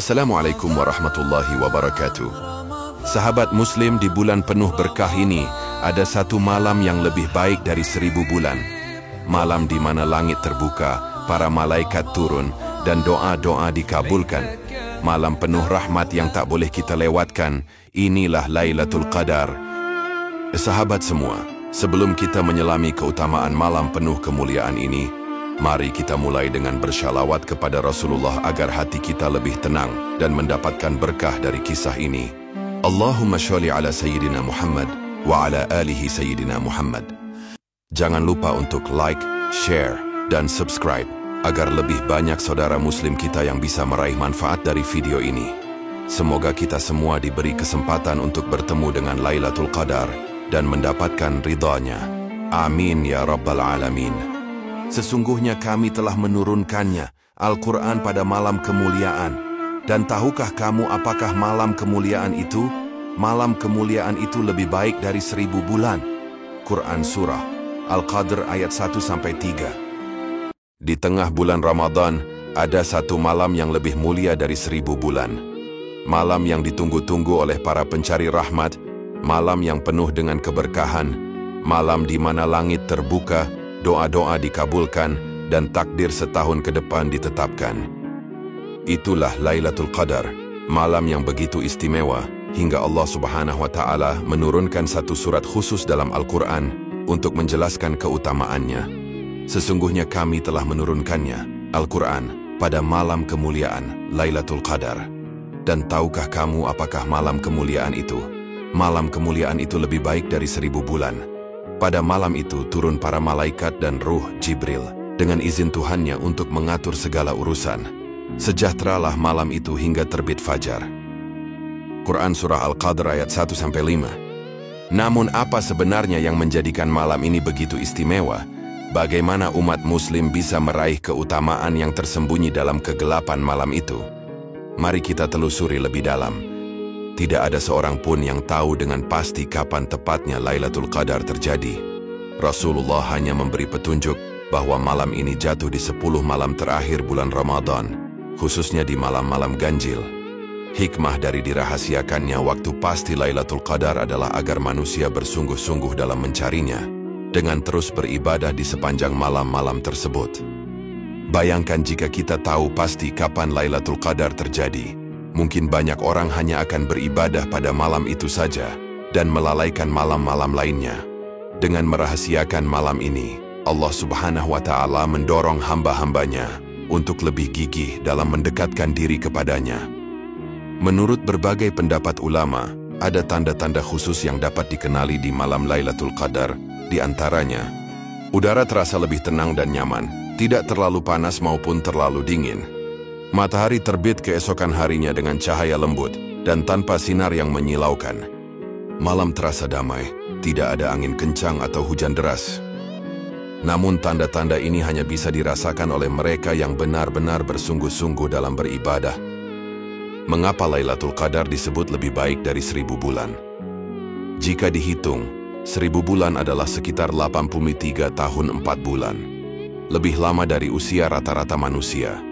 Assalamualaikum warahmatullahi wabarakatuh. Sahabat Muslim, di bulan penuh berkah ini, ada satu malam yang lebih baik dari 1000 bulan. Malam di mana langit terbuka, para malaikat turun, dan doa-doa dikabulkan. Malam penuh rahmat yang tak boleh kita lewatkan. Inilah Lailatul Qadar. Sahabat semua, sebelum kita menyelami keutamaan malam penuh kemuliaan ini, mari kita mulai dengan bersyalawat kepada Rasulullah agar hati kita lebih tenang dan mendapatkan berkah dari kisah ini. Allahumma sholli ala Sayyidina Muhammad wa ala alihi Sayyidina Muhammad. Jangan lupa untuk like, share, dan subscribe agar lebih banyak saudara muslim kita yang bisa meraih manfaat dari video ini. Semoga kita semua diberi kesempatan untuk bertemu dengan Lailatul Qadar dan mendapatkan ridhanya. Amin ya rabbal alamin. Sesungguhnya kami telah menurunkannya, Al-Quran, pada malam kemuliaan. Dan tahukah kamu apakah malam kemuliaan itu? Malam kemuliaan itu lebih baik dari 1000 bulan. Quran Surah Al-Qadr ayat 1-3. Di tengah bulan Ramadan, ada satu malam yang lebih mulia dari 1000 bulan. Malam yang ditunggu-tunggu oleh para pencari rahmat, malam yang penuh dengan keberkahan, malam di mana langit terbuka, doa-doa dikabulkan, dan takdir setahun ke depan ditetapkan. Itulah Lailatul Qadar, malam yang begitu istimewa, hingga Allah Subhanahu wa Ta'ala menurunkan satu surat khusus dalam Al-Quran untuk menjelaskan keutamaannya. Sesungguhnya kami telah menurunkannya, Al-Quran, pada malam kemuliaan, Lailatul Qadar. Dan tahukah kamu apakah malam kemuliaan itu? Malam kemuliaan itu lebih baik dari 1000 bulan. Pada malam itu turun para malaikat dan ruh Jibril dengan izin Tuhannya untuk mengatur segala urusan. Sejahteralah malam itu hingga terbit fajar. Quran Surah Al-Qadr ayat 1-5. Namun apa sebenarnya yang menjadikan malam ini begitu istimewa? Bagaimana umat muslim bisa meraih keutamaan yang tersembunyi dalam kegelapan malam itu? Mari kita telusuri lebih dalam. Tidak ada seorang pun yang tahu dengan pasti kapan tepatnya Lailatul Qadar terjadi. Rasulullah hanya memberi petunjuk bahwa malam ini jatuh di 10 malam terakhir bulan Ramadan, khususnya di malam-malam ganjil. Hikmah dari dirahasiakannya waktu pasti Lailatul Qadar adalah agar manusia bersungguh-sungguh dalam mencarinya, dengan terus beribadah di sepanjang malam-malam tersebut. Bayangkan jika kita tahu pasti kapan Lailatul Qadar terjadi, mungkin banyak orang hanya akan beribadah pada malam itu saja, dan melalaikan malam-malam lainnya. Dengan merahasiakan malam ini, Allah Subhanahu wa Ta'ala mendorong hamba-hambanya untuk lebih gigih dalam mendekatkan diri kepadanya. Menurut berbagai pendapat ulama, ada tanda-tanda khusus yang dapat dikenali di malam Lailatul Qadar. Di antaranya, udara terasa lebih tenang dan nyaman, tidak terlalu panas maupun terlalu dingin. Matahari terbit keesokan harinya dengan cahaya lembut dan tanpa sinar yang menyilaukan. Malam terasa damai, tidak ada angin kencang atau hujan deras. Namun tanda-tanda ini hanya bisa dirasakan oleh mereka yang benar-benar bersungguh-sungguh dalam beribadah. Mengapa Lailatul Qadar disebut lebih baik dari 1000 bulan? Jika dihitung, 1000 bulan adalah sekitar 83 tahun 4 bulan. Lebih lama dari usia rata-rata manusia.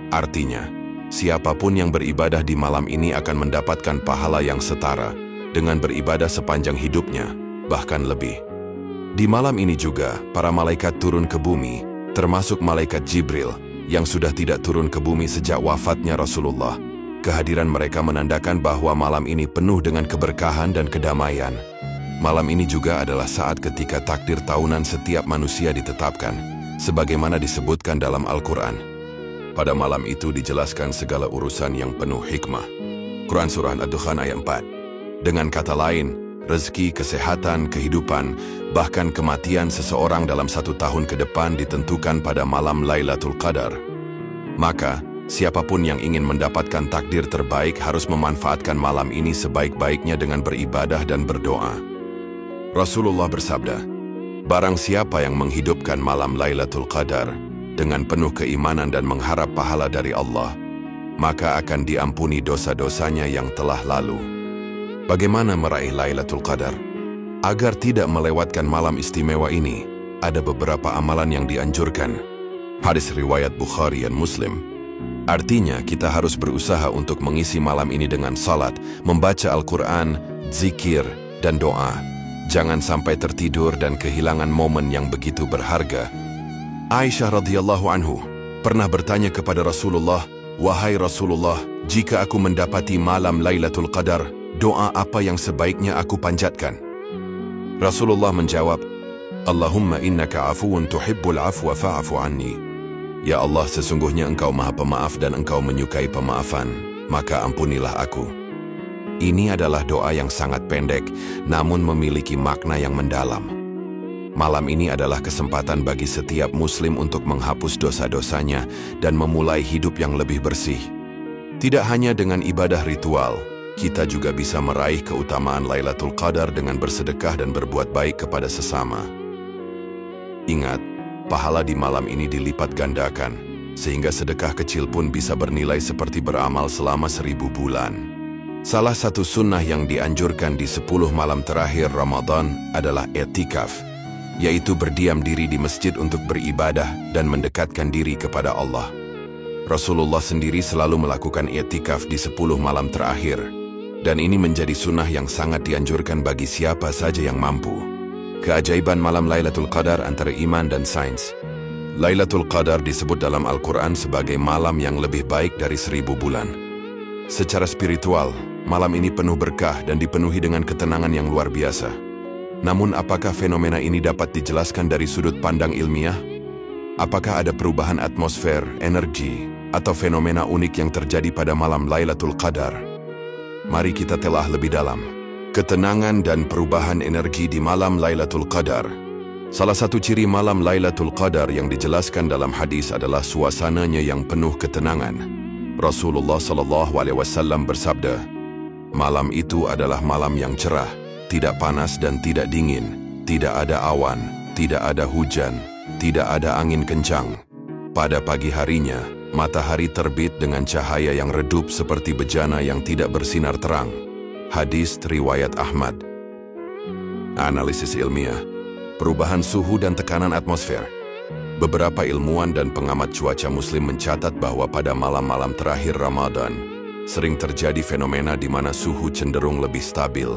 Artinya, siapapun yang beribadah di malam ini akan mendapatkan pahala yang setara dengan beribadah sepanjang hidupnya, bahkan lebih. Di malam ini juga, para malaikat turun ke bumi, termasuk malaikat Jibril, yang sudah tidak turun ke bumi sejak wafatnya Rasulullah. Kehadiran mereka menandakan bahwa malam ini penuh dengan keberkahan dan kedamaian. Malam ini juga adalah saat ketika takdir tahunan setiap manusia ditetapkan, sebagaimana disebutkan dalam Al-Quran. Pada malam itu dijelaskan segala urusan yang penuh hikmah. Quran Surah Ad-Dukhan ayat 4. Dengan kata lain, rezeki, kesehatan, kehidupan, bahkan kematian seseorang dalam 1 tahun ke depan ditentukan pada malam Lailatul Qadar. Maka, siapapun yang ingin mendapatkan takdir terbaik harus memanfaatkan malam ini sebaik-baiknya dengan beribadah dan berdoa. Rasulullah bersabda, barang siapa yang menghidupkan malam Lailatul Qadar dengan penuh keimanan dan mengharap pahala dari Allah, maka akan diampuni dosa-dosanya yang telah lalu. Bagaimana meraih Lailatul Qadar? Agar tidak melewatkan malam istimewa ini, ada beberapa amalan yang dianjurkan. Hadis riwayat Bukhari dan Muslim. Artinya, kita harus berusaha untuk mengisi malam ini dengan salat, membaca Al-Quran, zikir, dan doa. Jangan sampai tertidur dan kehilangan momen yang begitu berharga. Aisyah radhiyallahu anhu pernah bertanya kepada Rasulullah, "Wahai Rasulullah, jika aku mendapati malam Lailatul Qadar, doa apa yang sebaiknya aku panjatkan?" Rasulullah menjawab, "Allahumma innaka afuwun tuhibbul afwa fa'afu anni." Ya Allah, sesungguhnya Engkau Maha Pemaaf dan Engkau menyukai pemaafan, maka ampunilah aku. Ini adalah doa yang sangat pendek, namun memiliki makna yang mendalam. Malam ini adalah kesempatan bagi setiap muslim untuk menghapus dosa-dosanya dan memulai hidup yang lebih bersih. Tidak hanya dengan ibadah ritual, kita juga bisa meraih keutamaan Lailatul Qadar dengan bersedekah dan berbuat baik kepada sesama. Ingat, pahala di malam ini dilipat gandakan, sehingga sedekah kecil pun bisa bernilai seperti beramal selama 1000 bulan. Salah satu sunnah yang dianjurkan di 10 malam terakhir Ramadan adalah i'tikaf, yaitu berdiam diri di masjid untuk beribadah dan mendekatkan diri kepada Allah. Rasulullah sendiri selalu melakukan i'tikaf di 10 malam terakhir, dan ini menjadi sunnah yang sangat dianjurkan bagi siapa saja yang mampu. Keajaiban malam Lailatul Qadar antara iman dan sains. Lailatul Qadar disebut dalam Al-Quran sebagai malam yang lebih baik dari 1000 bulan. Secara spiritual, malam ini penuh berkah dan dipenuhi dengan ketenangan yang luar biasa. Namun apakah fenomena ini dapat dijelaskan dari sudut pandang ilmiah? Apakah ada perubahan atmosfer, energi, atau fenomena unik yang terjadi pada malam Lailatul Qadar? Mari kita telah lebih dalam. Ketenangan dan perubahan energi di malam Lailatul Qadar. Salah satu ciri malam Lailatul Qadar yang dijelaskan dalam hadis adalah suasananya yang penuh ketenangan. Rasulullah SAW bersabda, "Malam itu adalah malam yang cerah, tidak panas dan tidak dingin, tidak ada awan, tidak ada hujan, tidak ada angin kencang. Pada pagi harinya, matahari terbit dengan cahaya yang redup seperti bejana yang tidak bersinar terang." Hadis riwayat Ahmad. Analisis ilmiah. Perubahan suhu dan tekanan atmosfer. Beberapa ilmuwan dan pengamat cuaca muslim mencatat bahwa pada malam-malam terakhir Ramadan, sering terjadi fenomena di mana suhu cenderung lebih stabil,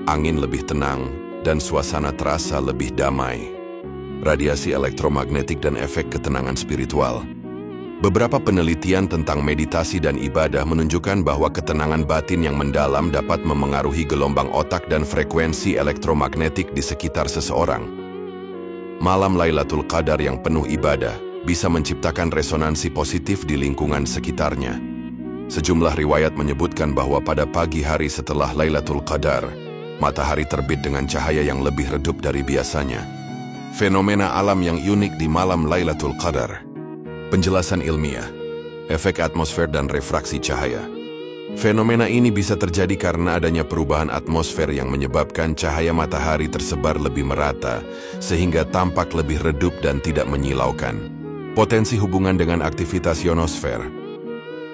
angin lebih tenang, dan suasana terasa lebih damai. Radiasi elektromagnetik dan efek ketenangan spiritual. Beberapa penelitian tentang meditasi dan ibadah menunjukkan bahwa ketenangan batin yang mendalam dapat memengaruhi gelombang otak dan frekuensi elektromagnetik di sekitar seseorang. Malam Lailatul Qadar yang penuh ibadah bisa menciptakan resonansi positif di lingkungan sekitarnya. Sejumlah riwayat menyebutkan bahwa pada pagi hari setelah Lailatul Qadar, matahari terbit dengan cahaya yang lebih redup dari biasanya. Fenomena alam yang unik di malam Lailatul Qadar. Penjelasan ilmiah, efek atmosfer dan refraksi cahaya. Fenomena ini bisa terjadi karena adanya perubahan atmosfer yang menyebabkan cahaya matahari tersebar lebih merata, sehingga tampak lebih redup dan tidak menyilaukan. Potensi hubungan dengan aktivitas ionosfer.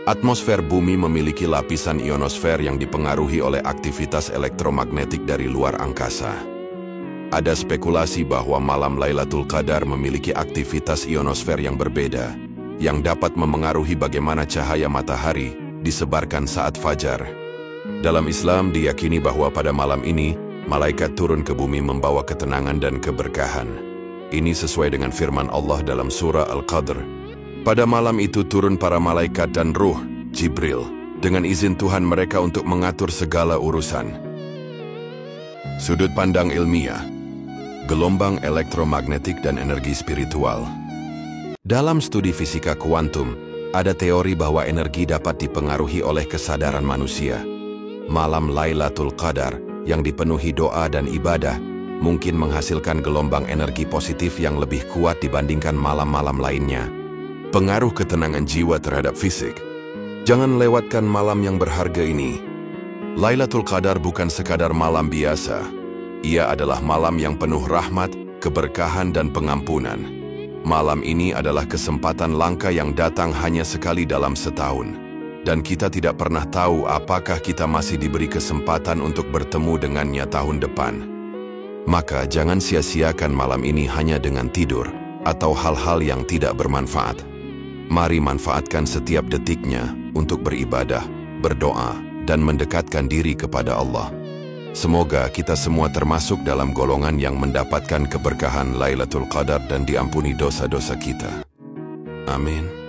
Atmosfer bumi memiliki lapisan ionosfer yang dipengaruhi oleh aktivitas elektromagnetik dari luar angkasa. Ada spekulasi bahwa malam Lailatul Qadar memiliki aktivitas ionosfer yang berbeda, yang dapat memengaruhi bagaimana cahaya matahari disebarkan saat fajar. Dalam Islam diyakini bahwa pada malam ini, malaikat turun ke bumi membawa ketenangan dan keberkahan. Ini sesuai dengan firman Allah dalam surah Al-Qadr. Pada malam itu turun para malaikat dan ruh, Jibril, dengan izin Tuhan mereka untuk mengatur segala urusan. Sudut pandang ilmiah. Gelombang elektromagnetik dan energi spiritual. Dalam studi fisika kuantum, ada teori bahwa energi dapat dipengaruhi oleh kesadaran manusia. Malam Lailatul Qadar yang dipenuhi doa dan ibadah mungkin menghasilkan gelombang energi positif yang lebih kuat dibandingkan malam-malam lainnya. Pengaruh ketenangan jiwa terhadap fisik. Jangan lewatkan malam yang berharga ini. Lailatul Qadar bukan sekadar malam biasa. Ia adalah malam yang penuh rahmat, keberkahan, dan pengampunan. Malam ini adalah kesempatan langka yang datang hanya sekali dalam setahun. Dan kita tidak pernah tahu apakah kita masih diberi kesempatan untuk bertemu dengannya tahun depan. Maka jangan sia-siakan malam ini hanya dengan tidur atau hal-hal yang tidak bermanfaat. Mari manfaatkan setiap detiknya untuk beribadah, berdoa, dan mendekatkan diri kepada Allah. Semoga kita semua termasuk dalam golongan yang mendapatkan keberkahan Lailatul Qadar dan diampuni dosa-dosa kita. Amin.